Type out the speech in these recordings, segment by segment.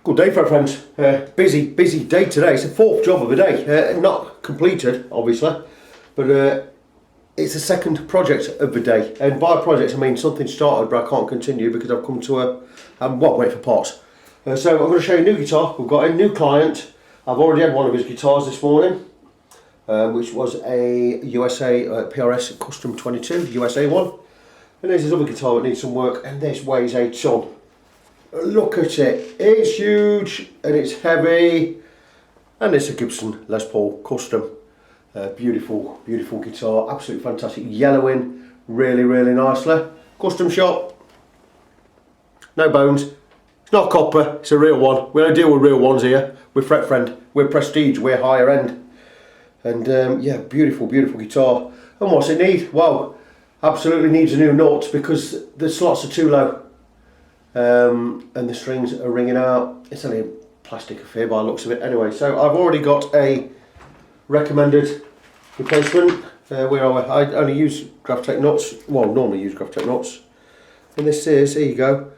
Good day, friends. Busy day today. It's the fourth job of the day. Not completed, obviously, but it's the second project of the day. And by project, I mean something started, but I can't continue because I've come to wait for parts. So I'm going to show you a new guitar. We've got a new client. I've already had one of his guitars this morning, which was a USA PRS Custom 22 USA one. And there's his other guitar that needs some work, and this weighs a ton. Look at it, it's huge and it's heavy, and it's a Gibson Les Paul Custom. Beautiful guitar, absolutely fantastic, yellowing really nicely. Custom shop, no bones, it's not copper, it's a real one. We don't deal with real ones here. We're Fret Friend, we're prestige, we're higher end. And yeah, beautiful guitar. And what's it need? Well, absolutely needs a new nut because the slots are too low. And the strings are ringing out. It's only a plastic affair by the looks of it anyway. So I've already got a recommended replacement. Where I only use Graphtec nuts. Well, normally use Graphtec nuts. And this is, here you go.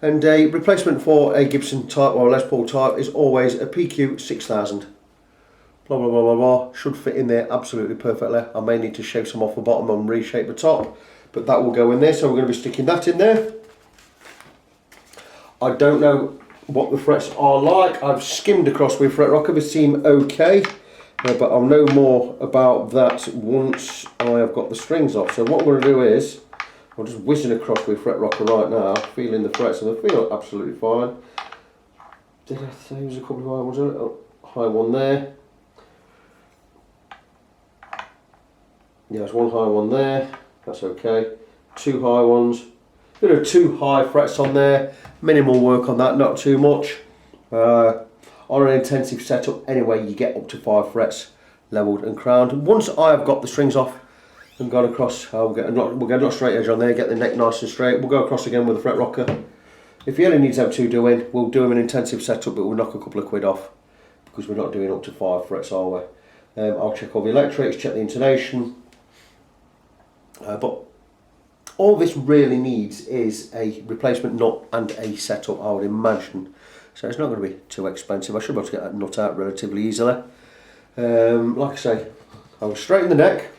And a replacement for a Gibson type or a Les Paul type is always a PQ 6000. Blah blah blah blah blah. Should fit in there absolutely perfectly. I may need to shave some off the bottom and reshape the top, but that will go in there. So we're going to be sticking that in there. I don't know what the frets are like. I've skimmed across with fret rocker, they seem okay, but I'll know more about that once I have got the strings off. So what I'm going to do is, I'm just whizzing across with fret rocker right now, feeling the frets, and they feel absolutely fine. Did I say there was a couple of high ones? Oh, high one there. Yeah, there's one high one there, that's okay. Two high ones. Bit of two high frets on there, minimal work on that, not too much. On an intensive setup anyway, you get up to 5 frets levelled and crowned. Once I have got the strings off and gone across, we'll get a not straight edge on there, get the neck nice and straight. We'll go across again with the fret rocker. If he only needs them 2 doing, we'll do him an intensive setup, but we'll knock a couple of quid off because we're not doing up to 5 frets, are we? I'll check all the electrics, check the intonation, but all this really needs is a replacement nut and a setup, I would imagine. So it's not going to be too expensive. I should be able to get that nut out relatively easily. Like I say, I will straighten the neck.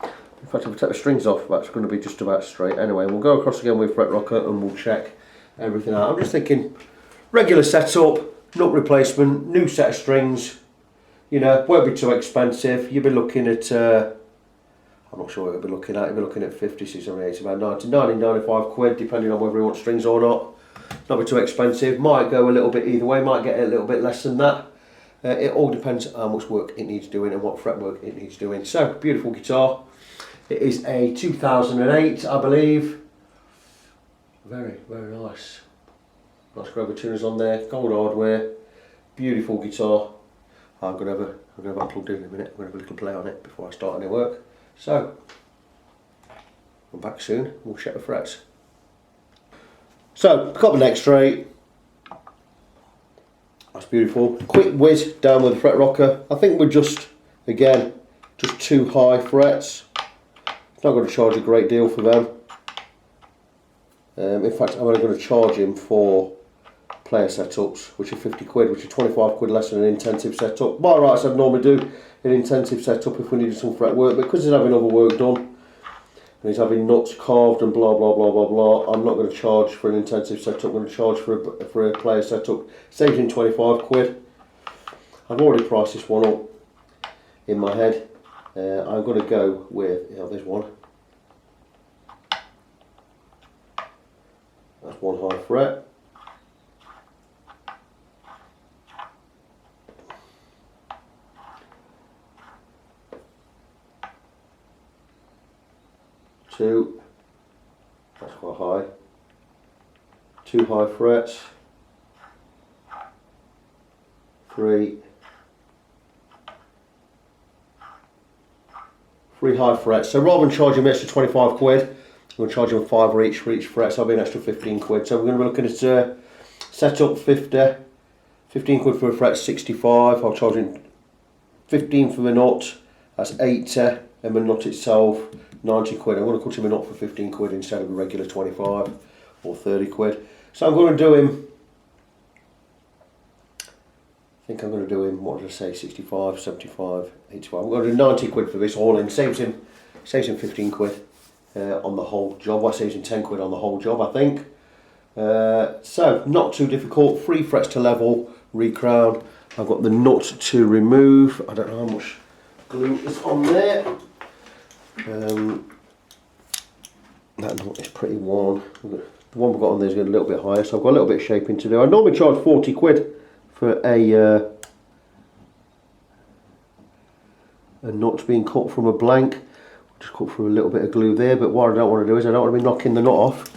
In fact, if I take the strings off, that's going to be just about straight anyway. We'll go across again with fret rocker and we'll check everything out. I'm just thinking regular setup, nut replacement, new set of strings. You know, won't be too expensive. You'll be looking at I'm not sure what you'll be looking at. You'll be looking at 50, 60, 80, about 90, 95 quid, depending on whether you want strings or not. Not be too expensive. Might go a little bit either way. Might get a little bit less than that. It all depends on how much work it needs doing and what fretwork it needs doing. So, beautiful guitar. It is a 2008, I believe. Very nice. Nice Grover tuners on there. Gold hardware. Beautiful guitar. I'm gonna have it plugged in a minute. I'm gonna have a little play on it before I start any work. So, I'm back soon, we'll check the frets. So, got the neck straight. That's beautiful. Quick whiz down with the fret rocker. I think we're just 2 high frets. It's not going to charge a great deal for them. In fact, I'm only going to charge him for player setups, which are 50 quid, which are 25 quid less than an intensive setup. By rights, I'd normally do an intensive setup if we needed some fret work, but because he's having other work done and he's having nuts carved and blah blah blah blah blah, I'm not going to charge for an intensive setup. I'm going to charge for a player setup, saves him 25 quid. I've already priced this one up in my head. I'm going to go with, there's one. That's 1 high fret. Two, that's quite high. 2 high frets. 3 high frets. So rather than charging an extra 25 quid, I'm going to charge them 5 each for each fret, so I'll be an extra 15 quid. So we're going to be looking at setup 50, 15 quid for a fret 65. I'll charge him 15 for the nut, that's 80, and the nut itself 90 quid. I'm going to cut him a nut for 15 quid instead of a regular 25 or 30 quid. So I'm going to do him think I'm going to do him, what did I say, 65, 75, 85. I'm going to do 90 quid for this all in. Saves him 15 quid on the whole job. Well, saves him 10 quid on the whole job, I think. So, not too difficult. 3 frets to level, recrown. I've got the nut to remove. I don't know how much glue is on there. That nut is pretty worn. The one we've got on there is a little bit higher, so I've got a little bit of shaping to do. I normally charge 40 quid for a nut being cut from a blank. Just cut through a little bit of glue there, but what I don't want to do is I don't want to be knocking the nut off.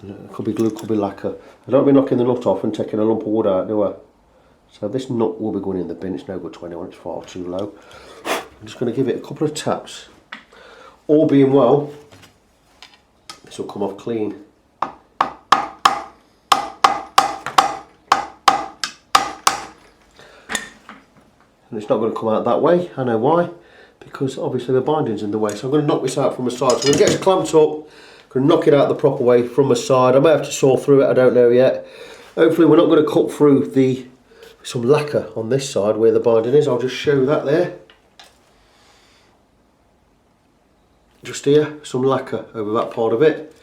It could be glue, could be lacquer. I don't want to be knocking the nut off and taking a lump of wood out, do I? So this nut will be going in the bin. It's no good 21, it's far too low. I'm just going to give it a couple of taps. All being well, this will come off clean. And it's not going to come out that way. I know why, because obviously the binding's in the way. So I'm going to knock this out from the side. So I'm going to get it clamped up, I'm going to knock it out the proper way from the side. I may have to saw through it, I don't know yet. Hopefully we're not going to cut through some lacquer on this side where the binding is. I'll just show that there. Just here, some lacquer over that part of it.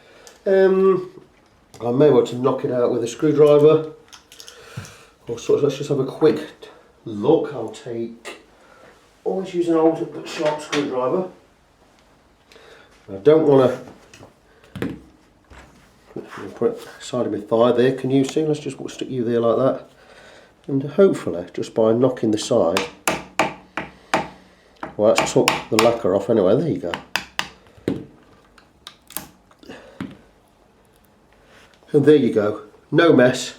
I may want to knock it out with a screwdriver. Also, let's just have a quick look. I'll always use an old but sharp screwdriver. I don't want to put it side of my thigh there. Can you see? Let's just stick you there like that. And hopefully, just by knocking the side, well, that's took the lacquer off anyway. There you go. And there you go, no mess,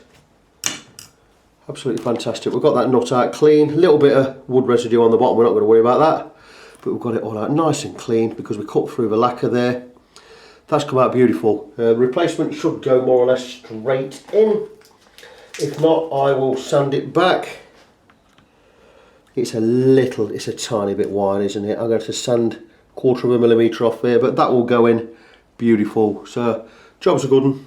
absolutely fantastic. We've got that nut out clean, a little bit of wood residue on the bottom, we're not going to worry about that, but we've got it all out nice and clean because we cut through the lacquer there. That's come out beautiful. Replacement should go more or less straight in. If not, I will sand it back. It's a tiny bit wide, isn't it? I'm going to sand 1/4 millimetre off there, but that will go in beautiful. So, job's a good one.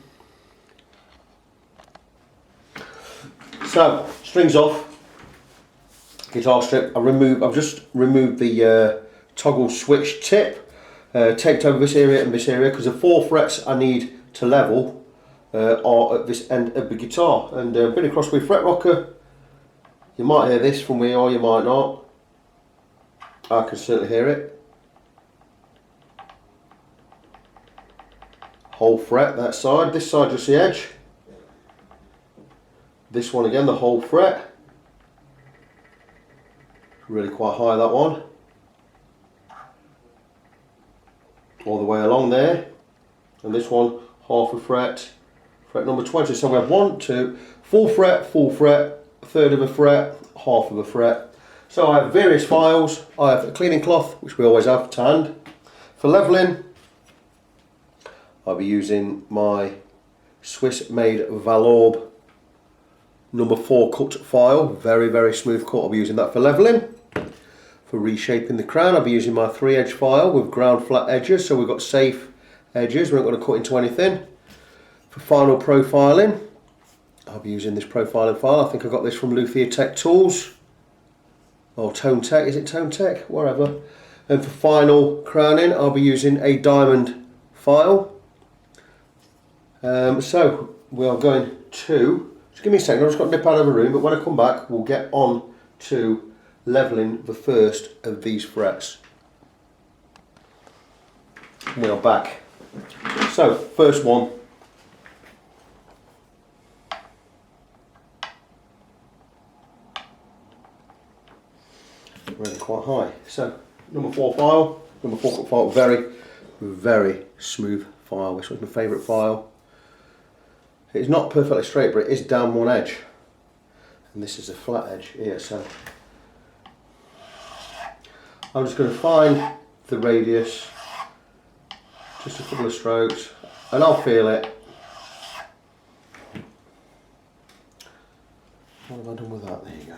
So, strings off, guitar strip. I've just removed the toggle switch tip, taped over this area and this area because the 4 frets I need to level are at this end of the guitar. And been across with fret rocker. You might hear this from me or you might not. I can certainly hear it. Whole fret that side, this side just the edge. This one again, the whole fret. Really quite high, that one. All the way along there. And this one, half a fret, fret number 20. So we have 1, 2, full fret, a third of a fret, half of a fret. So I have various files. I have a cleaning cloth, which we always have to hand. For levelling, I'll be using my Swiss made Valorbe number 4 cut file, very, very smooth cut. I'll be using that for levelling. For reshaping the crown, I'll be using my 3-edge file with ground flat edges, so we've got safe edges, we're not going to cut into anything. For final profiling, I'll be using this profiling file. I think I got this from Luthier Tech Tools, or Tone Tech, is it Tone Tech? Wherever. And for final crowning, I'll be using a diamond file. So we are going to, just give me a second, I've just got to nip out of the room, but when I come back we'll get on to levelling the first of these frets. We are back. So, first one. Really quite high. So, number 4 file, number 4 cut file, very, very smooth file. This was my favourite file. It's not perfectly straight, but it is down one edge. And this is a flat edge here, so I'm just going to find the radius, just a couple of strokes, and I'll feel it. What have I done with that? There you go.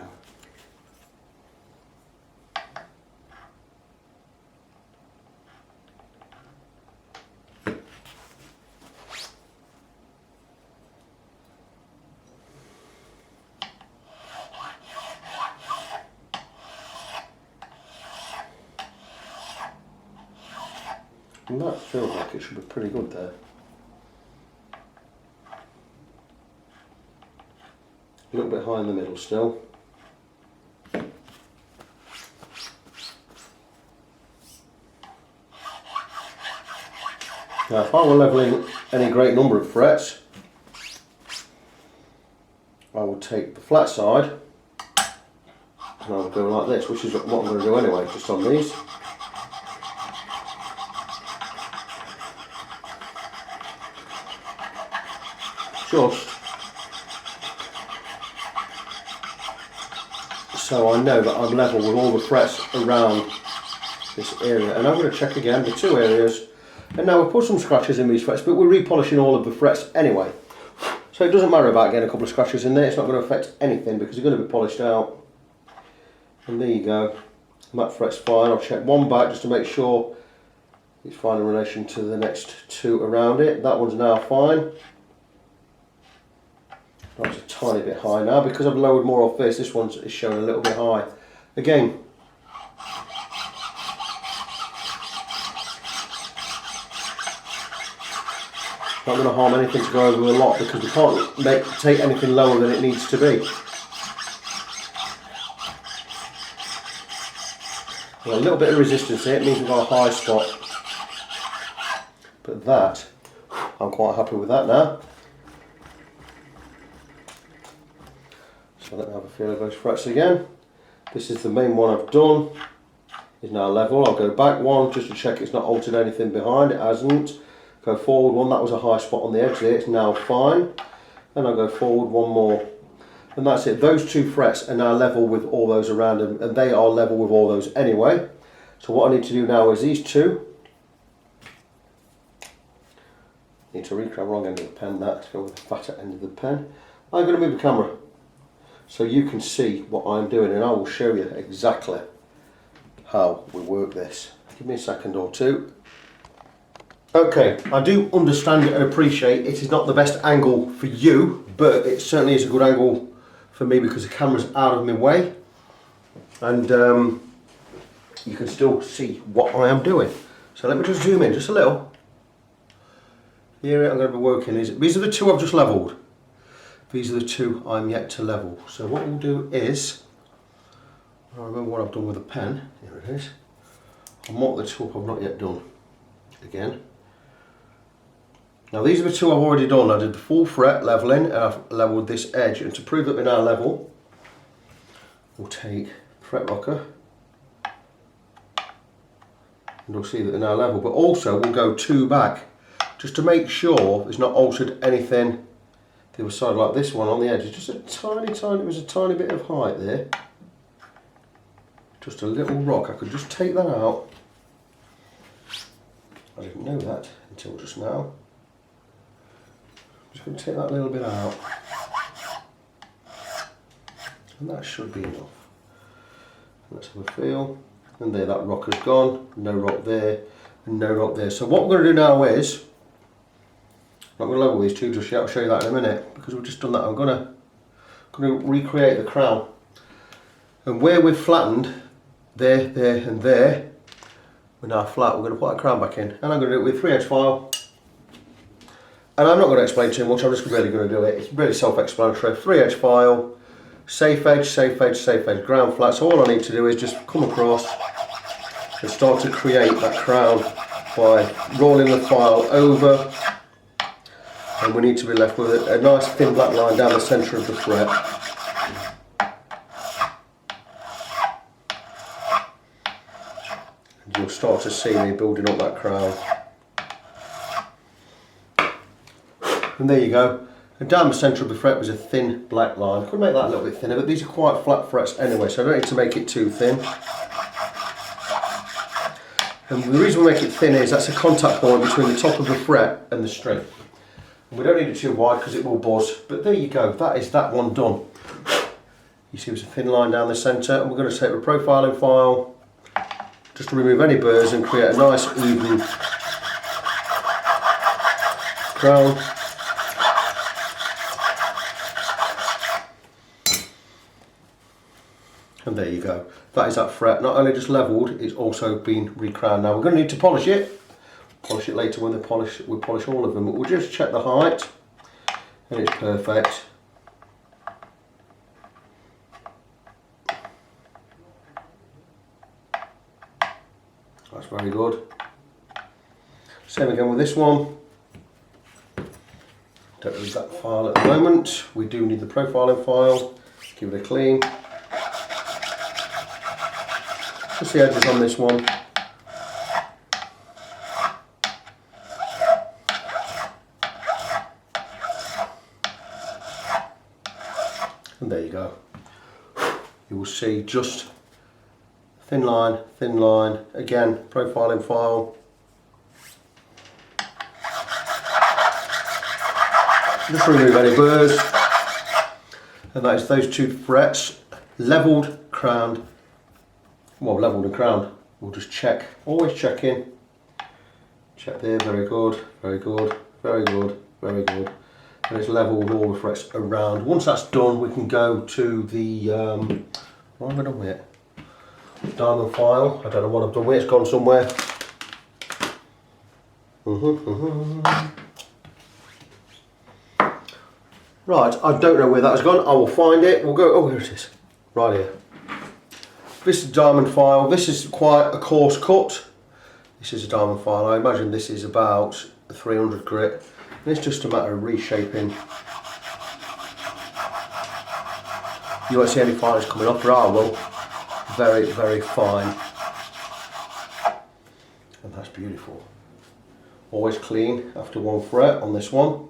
And that feels like it should be pretty good there. A little bit high in the middle still. Now if I were levelling any great number of frets, I would take the flat side and I would go like this, which is what I'm going to do anyway, just on these. Just so I know that I'm level with all the frets around this area. And I'm going to check again the two areas. And now we've put some scratches in these frets, but we're repolishing all of the frets anyway. So it doesn't matter about getting a couple of scratches in there, it's not going to affect anything because they're going to be polished out. And there you go. And that fret's fine. I'll check one back just to make sure it's fine in relation to the next two around it. That one's now fine. That's a tiny bit high now because I've lowered more off this. This one's showing a little bit high. Again, not going to harm anything to go over a lot because we can't take anything lower than it needs to be. Well, a little bit of resistance here, it means we've got a high spot. But that, I'm quite happy with that now. So let me have a feel of those frets again. This is the main one I've done. It's now level. I'll go back one just to check it's not altered anything behind. It hasn't. Go forward one. That was a high spot on the edge there. It's now fine. And I'll go forward one more. And that's it. Those two frets are now level with all those around them. And they are level with all those anyway. So what I need to do now is these two. Need to recreate wrong end of the pen. That to go with the fatter end of the pen. I'm going to move the camera so you can see what I'm doing, and I will show you exactly how we work this. Give me a second or two. Okay, I do understand and appreciate it is not the best angle for you, but it certainly is a good angle for me because the camera's out of my way, and you can still see what I am doing. So let me just zoom in just a little. Here I'm going to be working. These are the two I've just levelled. These are the two I'm yet to level. So what we'll do is, I remember what I've done with a pen. Here it is. I'll mark the two up I've not yet done again. Now these are the two I've already done. I did the full fret levelling and I've levelled this edge. And to prove that we're now level, we'll take the fret rocker and we'll see that they're now level. But also we'll go two back just to make sure it's not altered anything. The other side, like this one on the edge, is just a tiny, it was a tiny bit of height there. Just a little rock. I could just take that out. I didn't know that until just now. I'm just going to take that little bit out. And that should be enough. Let's have a feel. And there, that rock has gone. No rock there, and no rock there. So what we're going to do now is, I'm not going to level these two just yet, I'll show you that in a minute, because we've just done that. I'm going to recreate the crown. And where we've flattened, there, and there, we're now flat, we're going to put that crown back in. And I'm going to do it with 3H file. And I'm not going to explain too much, I'm just really going to do it. It's really self-explanatory. 3H file, safe edge, safe edge, safe edge, ground flat. So all I need to do is just come across and start to create that crown by rolling the file over. And we need to be left with a nice thin black line down the centre of the fret. And you'll start to see me building up that crown. And there you go. And down the centre of the fret was a thin black line. I could make that a little bit thinner, but these are quite flat frets anyway, so I don't need to make it too thin. And the reason we make it thin is that's a contact point between the top of the fret and the string. We don't need it too wide because it will buzz, but there you go, that is that one done. You see there's a thin line down the centre, and we're going to take the profiling file just to remove any burrs and create a nice even crown. And there you go, that is that fret, not only just levelled, it's also been recrowned. Now we're going to need to polish it. Polish it later when we polish all of them, but we'll just check the height and it's perfect. That's very good. Same again with this one. Don't need that file at the moment. We do need the profiling file. Give it a clean. Just the edges on this one. And there you go. You will see just thin line, again, profiling file. Just remove any burrs. And that is those two frets, levelled, crowned. Well, levelled and crowned. We'll just check, always check in. Check there, very good, very good, very good, very good. And it's levelled all the frets around. Once that's done, we can go to the, what am I done with it? Diamond file. I don't know what I've done with it, it's gone somewhere. Right, I don't know where that has gone. I will find it. We'll go, oh, here it is. Right here. This is a diamond file. This is quite a coarse cut. This is a diamond file. I imagine this is about 300 grit. And it's just a matter of reshaping. You won't see any fines coming off, but I will. Very, very fine. And that's beautiful. Always clean after one fret on this one.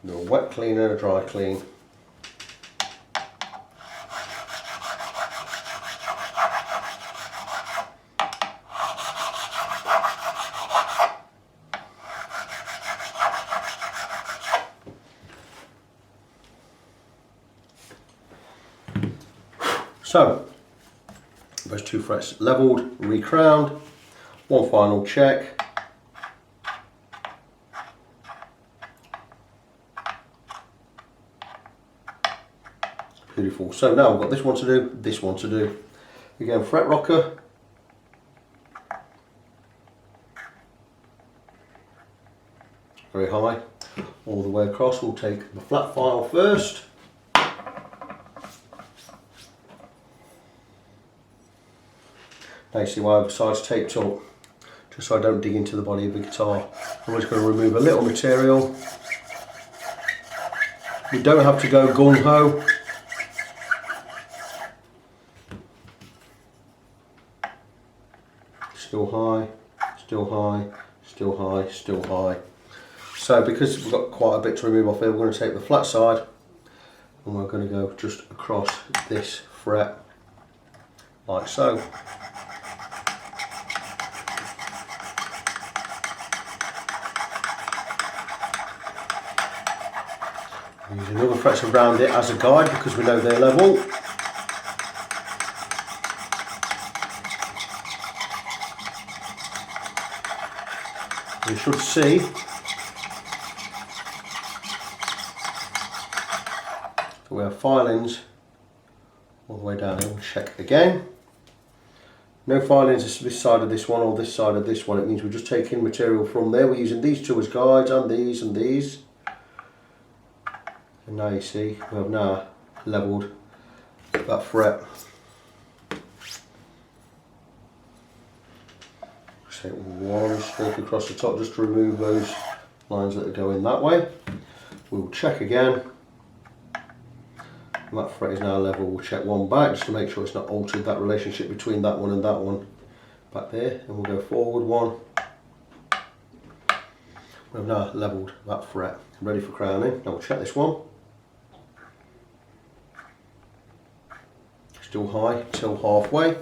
Do a wet clean and a dry clean. So, those two frets levelled, re-crowned, one final check. Beautiful. So now we've got this one to do, this one to do. Again, fret rocker. Very high, all the way across. We'll take the flat file first. Now you see why the side's taped up, just so I don't dig into the body of the guitar. I'm just going to remove a little material. You don't have to go gung-ho. Still high, still high, still high, still high. So because we've got quite a bit to remove off here, we're going to take the flat side and we're going to go just across this fret, like so. Using other frets around it as a guide because we know they're level. You should see that we have filings all the way down here. We'll check again. No filings this side of this one or this side of this one. It means we're just taking material from there. We're using these two as guides and these and these. And now you see we have now levelled that fret. Just take one stroke across the top just to remove those lines that are going that way. We'll check again. And that fret is now level. We'll check one back just to make sure it's not altered that relationship between that one and that one back there. And we'll go forward one. We've now levelled that fret. Ready for crowning. Now we'll check this one. Still high till halfway.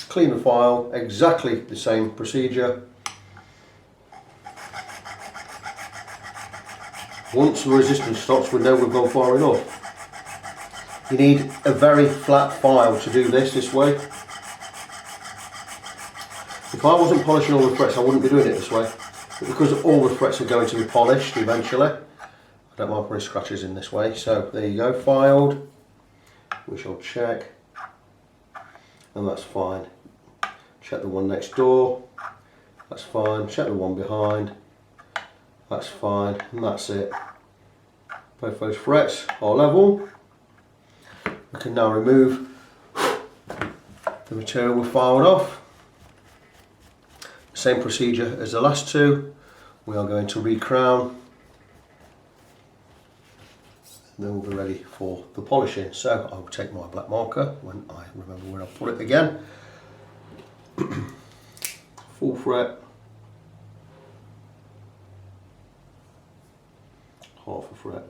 Clean the file, exactly the same procedure. Once the resistance stops, we know we've gone far enough. You need a very flat file to do this way. If I wasn't polishing all the frets, I wouldn't be doing it this way. But because all the frets are going to be polished eventually, I don't mind putting scratches in this way. So there you go, filed. We shall check. And that's fine. Check the one next door, That's fine. Check the one behind. That's fine, and that's it. Both those frets are level. We can now remove the material we filed off. Same procedure as the last two. We are going to recrown, and then we'll be ready for the polishing. So I will take my black marker when I remember where I put it again. Full fret, half a fret.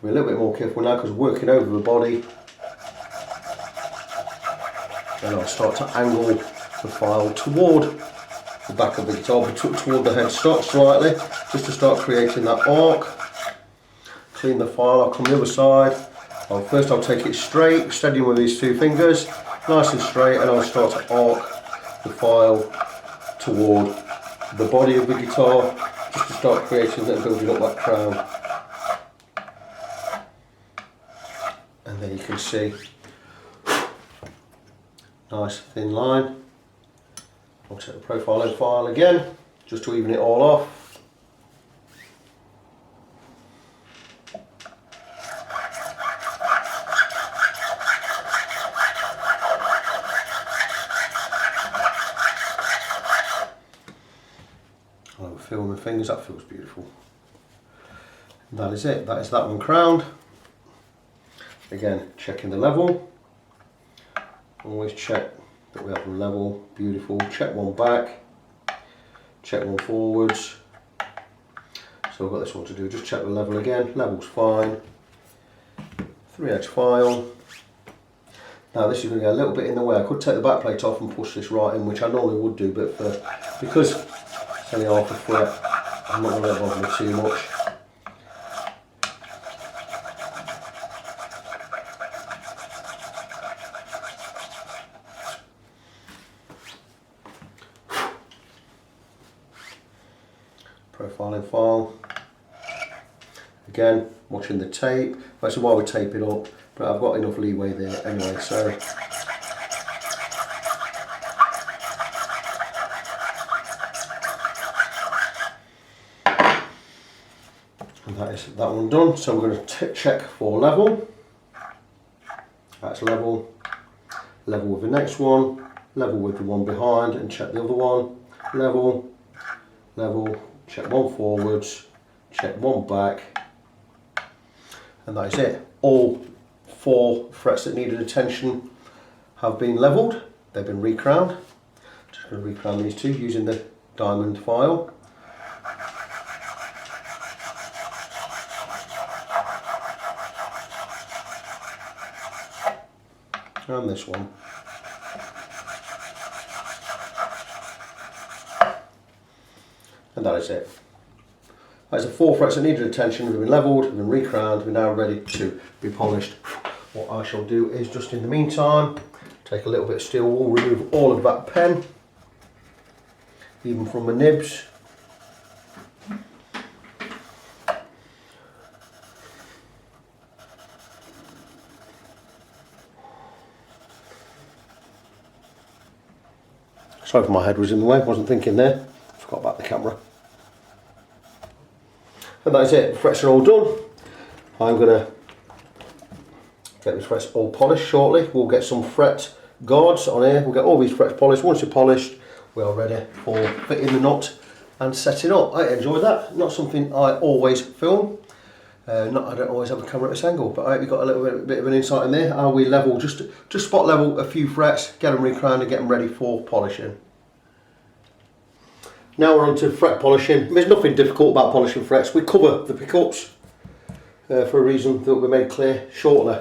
We're a little bit more careful now because we're working over the body. And I'll start to angle the file toward the back of the guitar, toward the headstock slightly, just to start creating that arc. Clean the file, I'll come the other side. First I'll take it straight, steadying with these two fingers, nice and straight, and I'll start to arc the file toward the body of the guitar, just to start creating and building up that crown. And then you can see, nice thin line. I'll take the profiling file again, just to even it all off. I'll feel with my fingers, that feels beautiful. And that is it, that is that one crowned. Again, checking the level. Always check that we have them level, beautiful. Check one back, check one forwards. So I've got this one to do, just check the level again, level's fine. 3H file. Now this is going to get a little bit in the way. I could take the back plate off and push this right in, which I normally would do, but because it's only half a fret, I'm not going to let it bother me too much. Profiling file. Again, watching the tape. That's why we tape it up, but I've got enough leeway there anyway, so. And that is that one done. So we're going to check for level. That's level. Level with the next one. Level with the one behind, and check the other one. Level. Level. Check one forwards, check one back, and that is it. All 4 frets that needed attention have been levelled, they've been recrowned. Just going to recrown these two using the diamond file. And this one. And that is it. That's the 4 frets that needed attention, have been levelled, have been recrowned, we're now ready to be polished. What I shall do is just in the meantime, take a little bit of steel wool, remove all of that pen, even from the nibs. Sorry if my head was in the way, wasn't thinking there. Forgot about the camera. And that is it, the frets are all done. I'm going to get these frets all polished shortly. We'll get some fret guards on here. We'll get all these frets polished. Once they're polished, we are ready for fitting the nut and setting up. I enjoy that. Not something I always film. I don't always have a camera at this angle, but I hope you got a little bit of an insight in there. How we level, just spot level a few frets, get them recrowned and get them ready for polishing. Now we're on to fret polishing. There's nothing difficult about polishing frets. We cover the pickups for a reason that will be made clear shortly.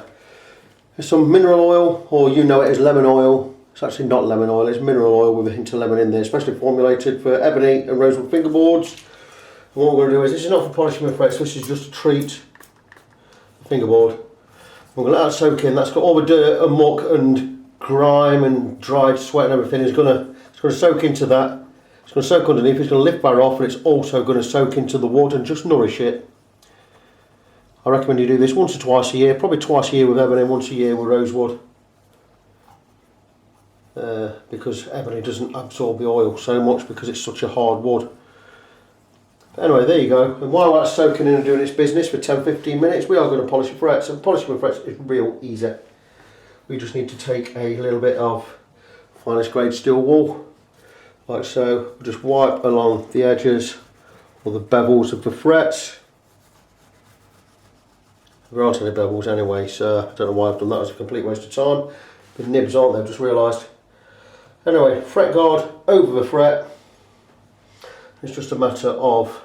There's some mineral oil, or you know it as lemon oil. It's actually not lemon oil, it's mineral oil with a hint of lemon in there, especially formulated for ebony and rosewood fingerboards. And what we're going to do is, this is not for polishing the frets, this is just to treat the fingerboard. We're going to let that soak in. That's got all the dirt and muck and grime and dried sweat and everything. It's going to soak into that. It's going to soak underneath, it's going to lift back off, and it's also going to soak into the wood and just nourish it. I recommend you do this once or twice a year, probably twice a year with ebony and once a year with rosewood. because ebony doesn't absorb the oil so much because it's such a hard wood. But anyway, there you go. And while that's soaking in and doing its business for 10-15 minutes, we are going to polish the frets. And polishing the frets is real easy. We just need to take a little bit of finest grade steel wool, like so. We'll just wipe along the edges or the bevels of the frets. There aren't any bevels anyway, so I don't know why I've done that. It's a complete waste of time. The nibs aren't there, I've just realised. Anyway, fret guard over the fret. It's just a matter of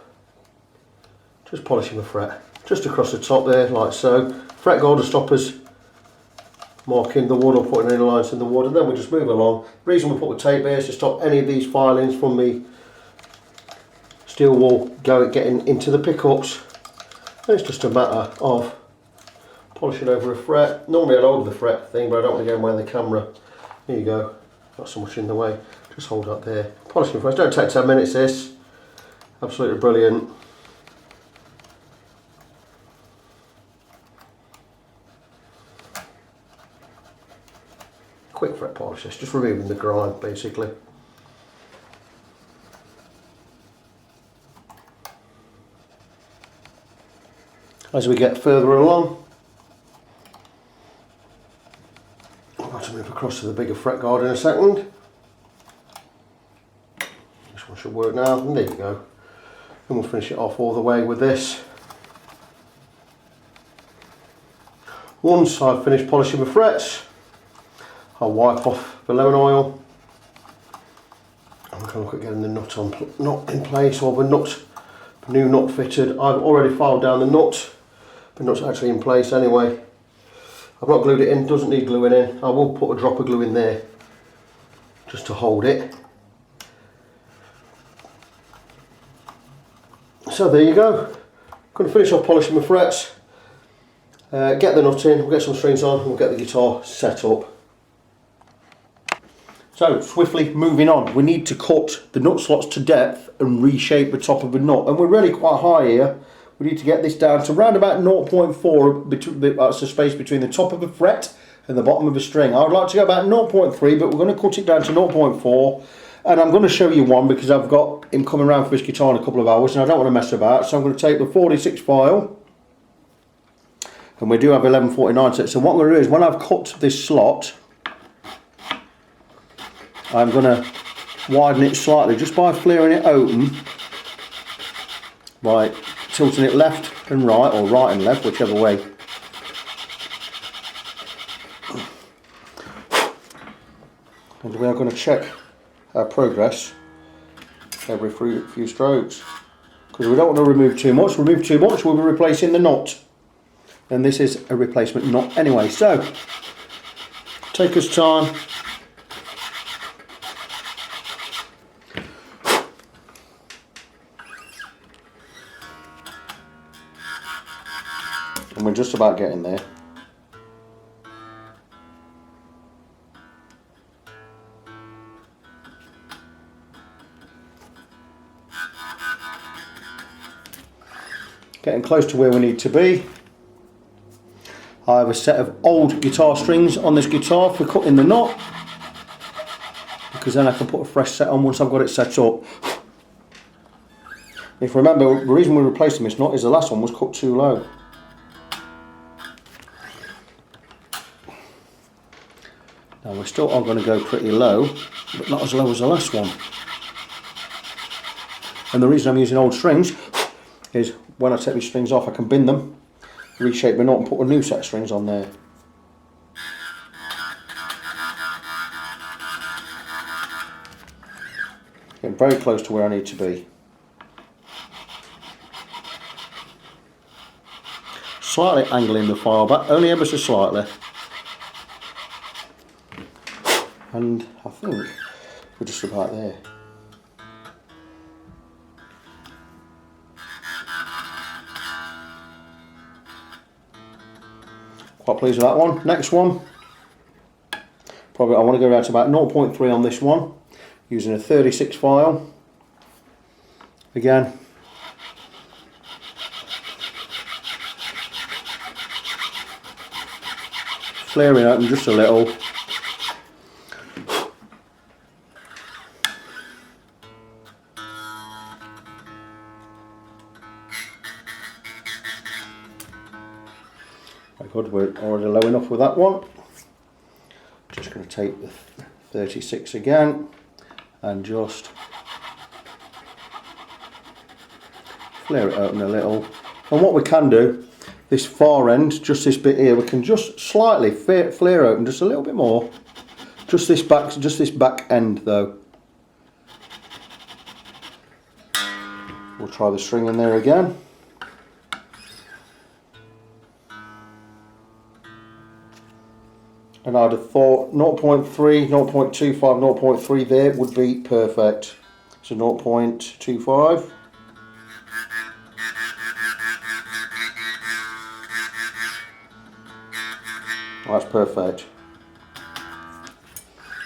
just polishing the fret, just across the top there, like so. Fret guard will stop us marking the wood or putting any lines in the wood, and then we just move along. The reason we put the tape here is to stop any of these filings from the steel wool getting into the pickups. And it's just a matter of polishing over a fret. Normally I'd hold the fret thing, but I don't want to get in the way of the camera. Here you go, not so much in the way. Just hold that there. Polishing frets, don't take 10 minutes this. Absolutely brilliant. Quick fret polish, just removing the grime basically. As we get further along, I'm going to move across to the bigger fret guard in a second. This one should work now, and there you go. And we'll finish it off all the way with this. Once I've finished polishing the frets, I'll wipe off the lemon oil. I'm going to look at getting the nut in place, or the new nut fitted. I've already filed down the nut. The nut's actually in place anyway. I've not glued it in, doesn't need gluing in. I will put a drop of glue in there just to hold it. So there you go. I'm going to finish off polishing the frets, get the nut in, we'll get some strings on, and we'll get the guitar set up. So swiftly moving on, we need to cut the nut slots to depth and reshape the top of the nut, and we're really quite high here. We need to get this down to around about 0.4, that's the space between the top of the fret and the bottom of the string. I would like to go about 0.3, but we're going to cut it down to 0.4, and I'm going to show you one because I've got him coming around for this guitar in a couple of hours and I don't want to mess about. So I'm going to take the 46 file, and we do have 1149 set. So what I'm going to do is, when I've cut this slot, I'm going to widen it slightly just by flaring it open, by tilting it left and right, or right and left, whichever way. And we are going to check our progress every few strokes, because we don't want to remove too much. Remove too much, we'll be replacing the nut, and this is a replacement nut anyway. So take us time. And we're just about getting there. Getting close to where we need to be. I have a set of old guitar strings on this guitar for cutting the knot, because then I can put a fresh set on once I've got it set up. If you remember, the reason we're replacing this knot is the last one was cut too low. Now we still are going to go pretty low, but not as low as the last one. And the reason I'm using old strings is when I take these strings off, I can bin them, reshape the knot and put a new set of strings on there. Getting very close to where I need to be. Slightly angling the file back, only ever so slightly. And I think we're just about there. Quite pleased with that one. Next one, probably I want to go down to about 0.3 on this one, using a 36 file. Again, flaring open just a little. Very good, we're already low enough with that one. Just going to take the 36 again and just flare it open a little. And what we can do, this far end, just this bit here, we can just slightly flare open just a little bit more. Just this back end though. We'll try the string in there again. And I'd have thought 0.3, 0.25, 0.3 there would be perfect. So 0.25. That's perfect.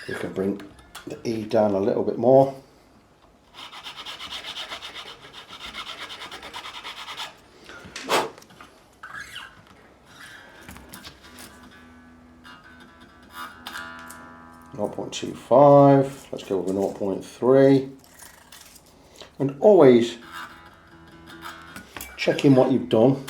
We can bring the E down a little bit more. .25, let's go with a 0.3, and always checking what you've done.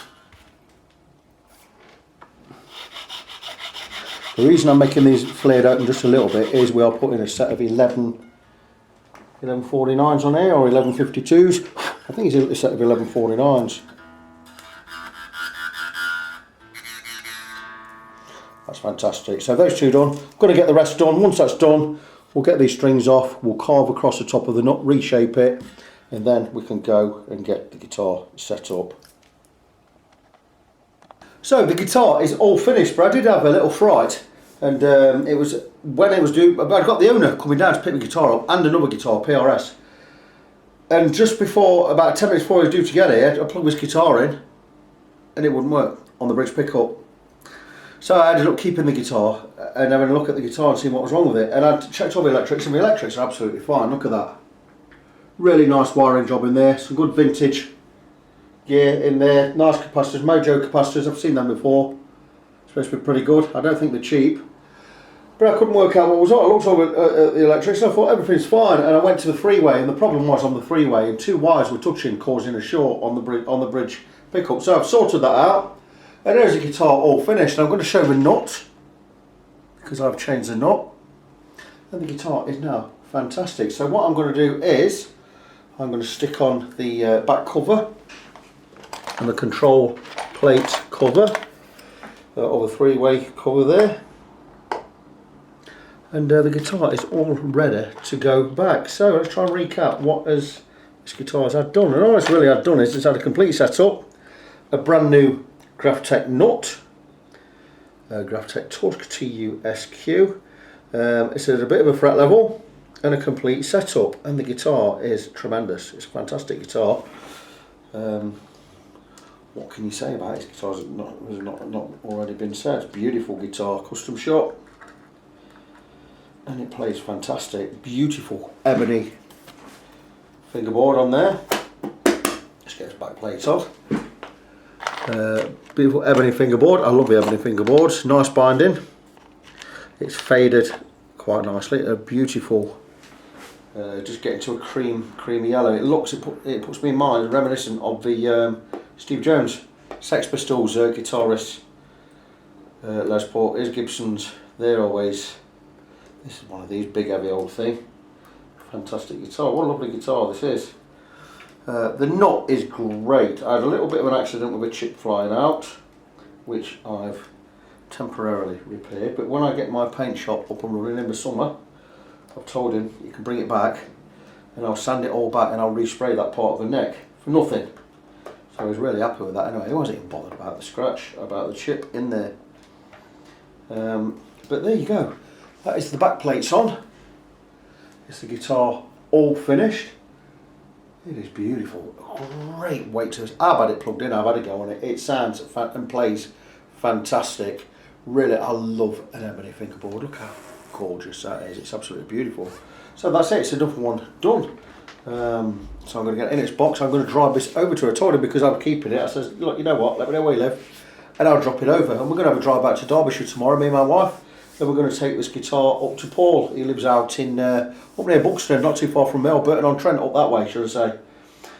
The reason I'm making these flared open just a little bit is we are putting a set of 1149s on here, or 1152s. I think it's a set of 1149s. That's fantastic. So those two done. Got to get the rest done. Once that's done, we'll get these strings off, we'll carve across the top of the nut, reshape it, and then we can go and get the guitar set up. So the guitar is all finished, but I did have a little fright, and it was when it was due. I got the owner coming down to pick the guitar up and another guitar, PRS, and just before, about 10 minutes before he was due to get here, I plugged this guitar in and it wouldn't work on the bridge pickup. So I ended up keeping the guitar and having a look at the guitar and seeing what was wrong with it, and I checked all the electrics, and the electrics are absolutely fine. Look at that, really nice wiring job in there, some good vintage gear in there, nice capacitors, Mojo capacitors, I've seen them before, supposed to be pretty good. I don't think they're cheap, but I couldn't work out what was on. I looked over at the electrics and I thought everything's fine, and I went to the freeway, and the problem was on the freeway, and two wires were touching, causing a short on the bridge pickup. So I've sorted that out, and there's the guitar all finished. And I'm going to show the nut, because I've changed the nut, and the guitar is now fantastic. So what I'm going to do is I'm going to stick on the back cover and the control plate cover of a three-way cover there, and the guitar is all ready to go back. So let's try and recap what this guitar has had done. And all it's really had done is it's had a complete setup, a brand new Graphtec nut, Graphtec Tusk TUSQ. It's at a bit of a fret level and a complete setup, and the guitar is tremendous. It's a fantastic guitar. What can you say about it? This guitar has not already been said. It's a beautiful guitar, custom shop, and it plays fantastic. Beautiful ebony fingerboard on there. Let's get its back plates off. Beautiful ebony fingerboard. I love the ebony fingerboards. Nice binding. It's faded quite nicely. A beautiful, just getting to a creamy yellow. It puts me in mind, reminiscent of the Steve Jones Sex Pistols guitarist. Les Paul is Gibson's. They're always. This is one of these big heavy old thing. Fantastic guitar. What a lovely guitar this is. The nut is great. I had a little bit of an accident with a chip flying out, which I've temporarily repaired, but when I get my paint shop up and running in the summer, I've told him you can bring it back and I'll sand it all back and I'll respray that part of the neck for nothing. So I was really happy with that. Anyway, he wasn't even bothered about the scratch, about the chip in there. But there you go. That is the back plates on. It's the guitar all finished. It is beautiful. Great weight to it. I've had it plugged in, I've had a go on it. It sounds and plays fantastic. Really, I love an ebony fingerboard. Look how gorgeous that is. It's absolutely beautiful. So that's it. It's another one done. So I'm going to get it in its box. I'm going to drive this over to her. I told her because I'm keeping it. I said, look, you know what? Let me know where you live, and I'll drop it over. And we're going to have a drive back to Derbyshire tomorrow, me and my wife. Then we're going to take this guitar up to Paul. He lives out in up near Buxton, not too far from Melbourne on Trent, up that way, should I say.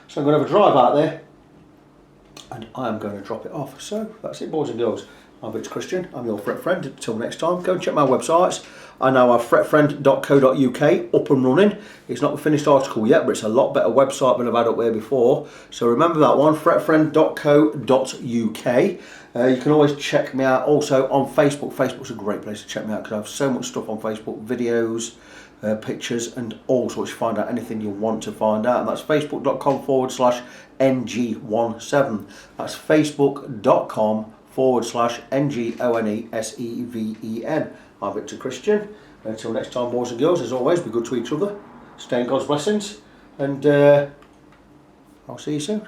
So I'm going to have a drive out there, and I am going to drop it off. So that's it, boys and girls. I'm Victor Christian, I'm your fret friend. Until next time, go and check my websites. I now have fretfriend.co.uk up and running. It's not the finished article yet, but it's a lot better website than I've had up there before. So remember that one, fretfriend.co.uk. You can always check me out also on Facebook. Facebook's a great place to check me out because I have so much stuff on Facebook, videos, pictures and all sorts. You find out anything you want to find out, and that's facebook.com/ng17. That's facebook.com/NGONESEVEN. I'm Victor Christian. Until next time, boys and girls, as always, be good to each other, stay in God's blessings, and I'll see you soon.